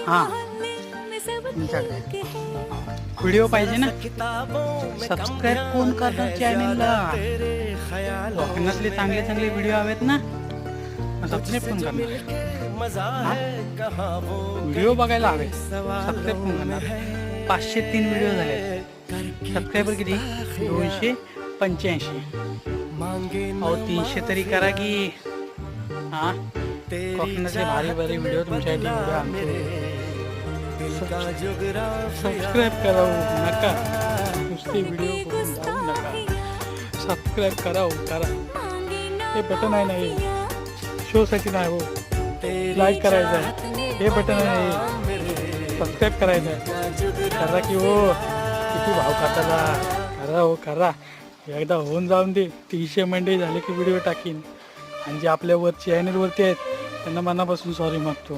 हां तुमच्याकडे व्हिडिओ पाहिजे ना, सबस्क्राईब कोण करणार चॅनलला? कोकणातले चांगले चांगले व्हिडिओ हवेत ना, सबस्क्राईब कोण करणार? व्हिडिओ बघायला हवे, सबस्क्राईब कोण करणार? 503 व्हिडिओ झाले, सबस्क्रायबर किती? 285. अहो 300 तरी करा की. हां कोकणातले भारी भारी व्हिडिओ तुमच्यासाठी व्हिडिओ आमचे. सबस्क्राईब करा नका, नुसते व्हिडिओ बघून जाऊ नका. सबस्क्राईब करा करा. हे बटन आहे ना, हे शोसाठी नाही हो, लाईक करायचं आहे. हे बटन आहे, सबस्क्राईब करायचं आहे. करा की हो, किती भाव खाताला. करा हो करा, एकदा होऊन जाऊन दे. 300 मंडळी झाले की व्हिडिओ टाकीन. आणि जे आपल्यावर चॅनलवरती आहेत त्यांना मनापासून सॉरी मागतो.